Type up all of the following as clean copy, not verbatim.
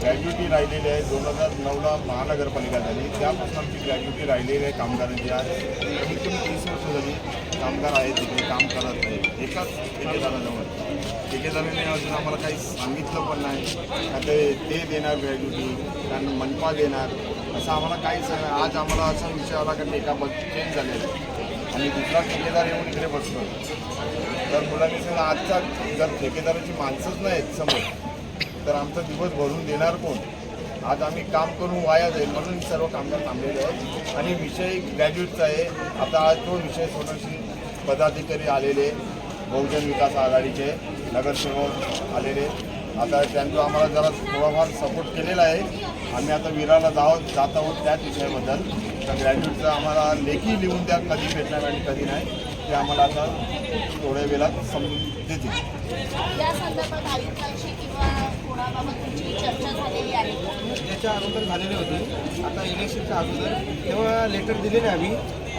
Gratuity राहिलेली आहे. 2009ला महानगरपालिका झाली, त्यापासून आमची ग्रॅज्युटी राहिलेली आहे कामगारांची. आज कमीत कमी 30 वर्ष झाली कामगार आहेत तिथे, काम करत नाही एकाच ठेकेदाराजवळ. ठेकेदाराने अजून आम्हाला काही सांगितलं पण नाही. आता ते देणार ग्रॅज्युटी, कारण मनपा देणार, असं आम्हाला काहीच नाही. आज आम्हाला असा विषय आला का ठेका चेंज झालेला आहे आणि दुसरा ठेकेदार येऊन इकडे बसतो. तर मुलांनी सांगितलं आजचा जर ठेकेदाराची माणसंच नाहीत समोर तर आमचा दिवस भरून देणार कोण. आज आम्ही काम करून वाया जाईल म्हणून सर्व कामगार थांबलेले आहेत. आणि विषय ग्रॅज्युएटचा आहे. आता आज तो विषय सोडवशी पदाधिकारी आलेले, बहुजन विकास आघाडीचे नगरसेवक आलेले. आता त्यांचा आम्हाला जरा थोडाफार सपोर्ट केलेला आहे. आम्ही आता विराला जात आहोत त्याच विषयाबद्दल. तर ग्रॅज्युएटचं आम्हाला लेखी लिहून द्या, कधी भेटणार आणि कधी नाही ते आम्हाला आता थोड्या वेळात समजून देतील. या संदर्भात आयुक्तांशी किंवा कोणाबाबत तुमची चर्चा झालेली आहे? याच्या अगोदर झालेली होती. आता इलेक्शनच्या अगोदर तेव्हा लेटर दिलेले आम्ही.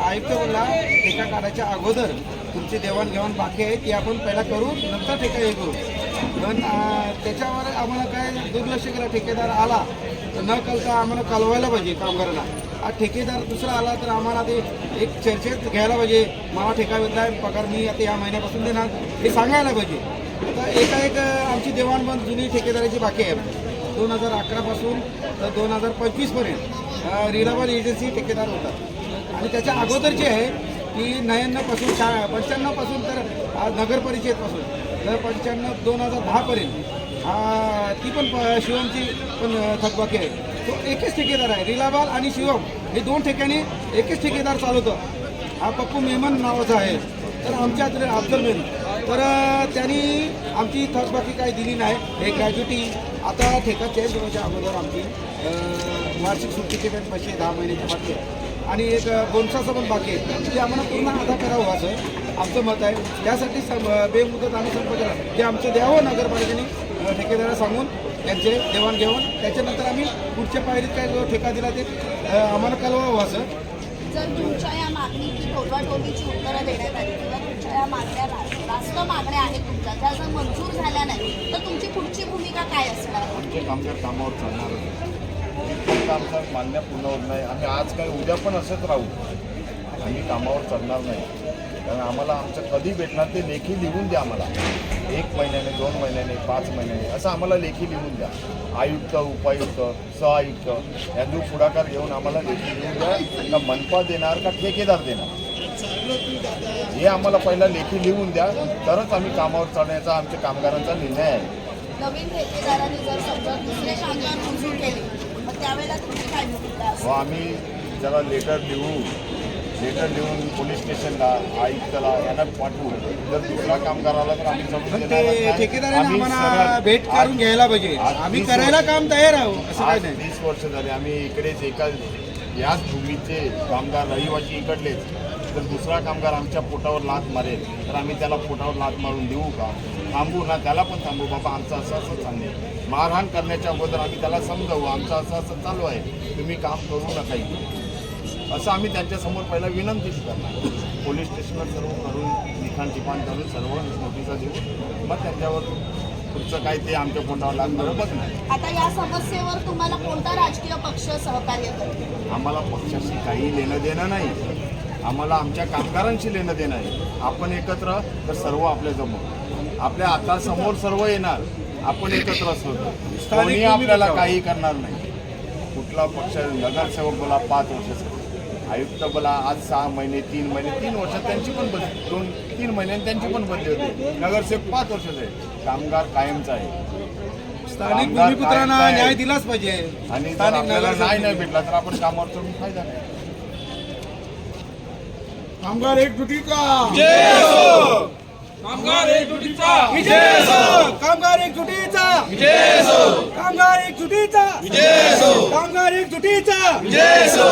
आयुक्त बोलला ठेका काढायच्या अगोदर तुमची देवाणघेवाण बाकी आहे ती आपण पहिला करू, नंतर ठेका हे करू. पण त्याच्यावर आम्हाला काय दुर्लक्ष केलं. ठेकेदार आला तर न कळता आम्हाला कळवायला पाहिजे कामगारांना. आज ठेकेदार दुसरा आला तर आम्हाला ते एक चर्चेत घ्यायला पाहिजे. मला ठेका भेटला आहे, पगार मी आता या महिन्यापासून देणार हे सांगायला पाहिजे. आता एकाएक आमची देवाणघेवाण जुनी ठेकेदाराची बाकी आहे. 2011 पासून तर 2025पर्यंत रिलायबल एजन्सी ठेकेदार होतात. आणि त्याच्या अगोदरची आहे की 99 पासून 95 पासून तर नगरपरिषदेपासून तर 95 2010पर्यंत ती पण शिवमची पण थकबाकी आहे. तो एकच ठेकेदार आहे. रिलायबल आणि शिवम हे दोन ठिकाणी एकच ठेकेदार चालवतो. हा पप्पू मेमन नावाचा आहे. तर आमच्या अफजल मेमन तर त्यांनी आमची थकबाकी काही दिली नाही. हे ग्रॅज्युटी आता ठेका चेंज होण्याच्या अगोदर आमची वार्षिक सुट्टीचे पण पैसे 10 महिन्याचे बाकी आहे आणि एक बोनसाचं पण बाकी आहे. ते आम्हाला पूर्ण अदा करावं असं आमचं मत आहे. त्यासाठी बेमुदत आम्ही संप केला जे आमचं द्यावं नगरपालिकेने ठेकेदाराला सांगून त्यांचे देवाणघेवाण. त्याच्यानंतर आम्ही पुढच्या पायरीत काय जो ठेका दिला ते आम्हाला कळवावं असं. जर तुमच्या या मागणीची टोलवाटोलीची उत्तरं देण्यात आली किंवा तुमच्या या मागण्या रास्त मागण्या आहेत तुमच्या त्या जर मंजूर झाल्या नाही तर तुमची पुढची भूमिका काय असणार? आमचे कामगार कामावर चालणार आमचं मान्य पूर्ण होत नाही. आम्ही आज काय उद्या पण असंच राहू. आम्ही कामावर चालणार नाही. कारण आम्हाला आमचं कधी भेटणार ते लेखी लिहून द्या. आम्हाला 1 महिन्याने 2 महिन्याने 5 महिन्याने असं आम्हाला लेखी लिहून द्या. आयुक्त, उपायुक्त, सहआयुक्त यांनी पुढाकार घेऊन आम्हाला लेखी लिहून द्या. का मनपा देणार का ठेकेदार देणार हे आम्हाला पहिला लेखी लिहून द्या. तरच आम्ही कामावर चालण्याचा आमच्या कामगारांचा निर्णय आहे. नवीन ठेकेदारांनी जर समजा दुसरे कामगार मंजूर केले मग त्यावेळेला तुमची काय भूमिका असेल? आम्ही जरा लेटर लिहून पोलीस स्टेशनला, आयुक्ताला यांना पाठवू. जर दुसरा कामगार आला तर आम्ही समजून ठेकेदारांनी आम्हाला भेट करून घ्यायला पाहिजे. आम्ही करायला काम तयार आहोत असं काय नाही. 20 वर्ष झाले आम्ही इकडेच याच भूमीचे कामगार रहिवासी इकडलेच. जर दुसरा कामगार आमच्या पोटावर लाथ मारेल तर आम्ही त्याला पोटावर लाथ मारून देऊ का? थांबू ना, त्याला पण थांबू. बाबा आमचं असं चाललंय. मारहाण करण्याच्या अगोदर आम्ही त्याला समजावू आमचं असं चालू आहे, तुम्ही काम करू नका इथे असं आम्ही त्यांच्यासमोर पहिला विनंतीच करणार. पोलीस स्टेशनला सर्व करून लिखाण करून सर्व नोटिसा देऊ. मग त्यांच्यावर पुढचं काय ते आमच्या पोटावर लागणार बघणार. आता या समस्येवर तुम्हाला कोणता राजकीय पक्ष सहकार्य करतो? आम्हाला पक्षाशी काही लेणं देणं नाही. आम्हाला आमच्या कामगारांशी लेणं देणं आहे. आपण एकत्र तर सर्व आपल्या जमू. आपल्या आता समोर सर्व येणार. आपण एकत्र असलो तर कोणी आपल्याला काही करणार नाही. कुठला पक्ष नगरसेवक बोला 5 वर्षाचा, आयुक्त बोला आज 6 महिने 3 महिने 3 वर्ष त्यांची पण बदली 2-3 महिन्यांनी त्यांची पण बदली होती. नगरसेवक 5 वर्षाचा आहे. कामगार कायमचा आहे. स्थानिक भूमिपुत्रांना न्याय दिलाच पाहिजे. आणि जर आपल्याला नाही भेटला तर आपण कामावर चढून फायदा नाही. कामगार एकजुटीचा विजय असो. कामगार एकजुटीचा विजय असो. कामगार एकजुटीचा विजय असो. कामगार एकजुटीचा विजय असो. कामगार एकजुटीचा विजय असो.